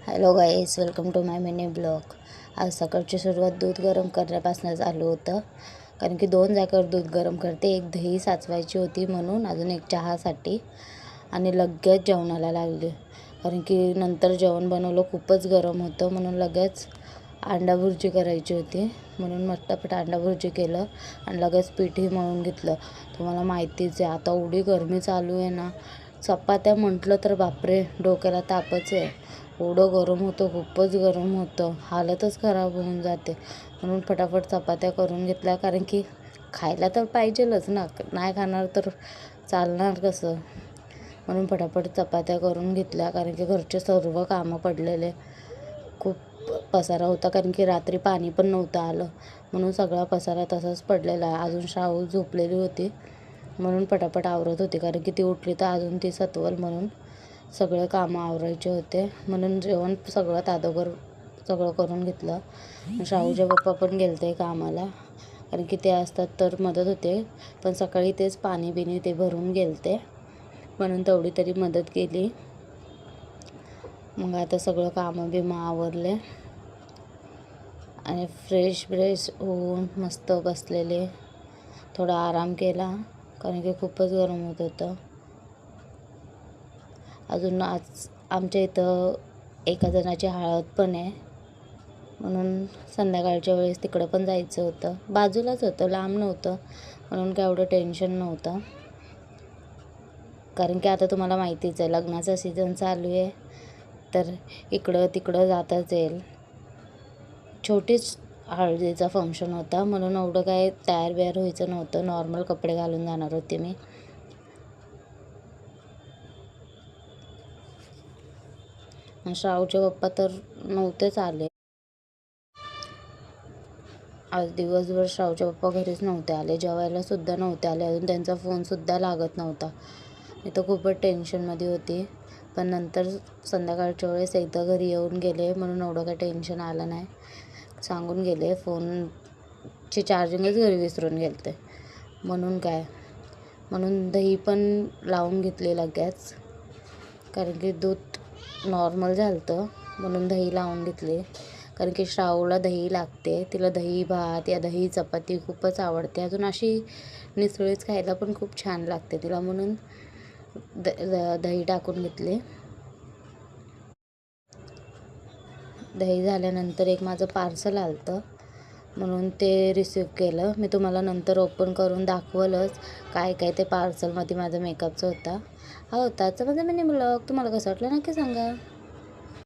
Hello guys, welcome to my mini blog. आज सकाळची सुरुवात दूध गरम करण्यापासून चालू होतं. कारण की 2 जागेवर दूध गरम करते. एक दही साचवायची होती म्हणून, अजून एक चहासाठी, आणि लगेच जेवणाला लागले. कारण की नंतर जेवण बनवलं खूपच गरम होतं म्हणून लगेच अंडा भुर्जी करायची होती. म्हणून पटापट अंडा भुर्जी केलं आणि लगेच पीठही मळून घेतलं. तुम्हाला माहितीच आहे आता एवढी गरमी चालू आहे ना, चपात्या म्हटलं तर बापरे डोक्याला तापच आहे. एवढं गरम होतं, खूपच गरम होतं, हालतच खराब होऊन जाते. म्हणून फटाफट चपात्या करून घेतल्या, कारण की खायला तर पाहिजेलच ना, नाही खाणार तर चालणार कसं. म्हणून फटाफट चपात्या करून घेतल्या, कारण की घरचे सर्व कामं पडलेले. खूप पसारा होता, कारण की रात्री पाणी पण नव्हतं आलं म्हणून सगळा पसारा तसाच पडलेला आहे. अजून शाहू झोपलेली होती म्हणून पटापट आवरत होती, कारण की ती उठली तर अजून ती सत्वल, म्हणून सगळे कामं आवरायचे होते. म्हणून जेवण सगळं तादोगर सगळं करून घेतलं. शाहूचे पप्पा पण गेलते कामाला, कारण की ते असतात तर मदत होते, पण सकाळी तेच पाणी बिणी ते भरून गेलते म्हणून तेवढी तरी मदत केली. मग आता सगळं कामं बिमं आवरले आणि फ्रेश होऊन मस्त बसलेले. थोडा आराम केला, कारण की खूपच गरम होत होतं. अजून आज आमच्या इथं एका जणाची हळद पण आहे, म्हणून संध्याकाळच्या वेळेस तिकडं पण जायचं होतं. बाजूलाच होतं, लांब नव्हतं, म्हणून काय एवढं टेन्शन नव्हतं. कारण की आता तुम्हाला माहितीच आहे लग्नाचा सीझन चालू आहे, तर इकडं तिकडं जाताच येईल. छोटीच हळदीचा फंक्शन होता, म्हणून एवढं काय तयार बियार व्हायचं नव्हतं. नॉर्मल कपडे घालून जाणार होते मी. श्रावचे पप्पा तर नव्हतेच आले. आज दिवसभर श्रावचे पप्पा घरीच नव्हते आले, जेवायला सुद्धा नव्हते आले. अजून त्यांचा फोनसुद्धा लागत नव्हता. मी तर खूपच टेन्शनमध्ये होती, पण नंतर संध्याकाळच्या वेळेस एकदा घरी येऊन गेले म्हणून एवढं काही टेन्शन आलं नाही. सांगून गेले, फोनची चार्जिंगच घरी विसरून गेले ते, म्हणून दही पण लावून घेतली लगेच, कारण की दूध नॉर्मल झालं होतं म्हणून दही लावून घेतली. कारण की श्रावला दही लागते, तिला दही भात या दही चपाती खूपच आवडते. अजून अशी निसळीच खायला पण खूप छान लागते तिला, म्हणून दही टाकून घेतले. दही झाल्यानंतर एक माझं पार्सल आलं होतं, म्हणून ते रिसीव केलं. मी तुम्हाला नंतर ओपन करून दाखवलंच काय काय ते पार्सलमध्ये माझा मेकअपचा होता. हा होता आजचा माझा मिनी ब्लॉग. तुम्हाला कसं वाटलं नक्की सांगा.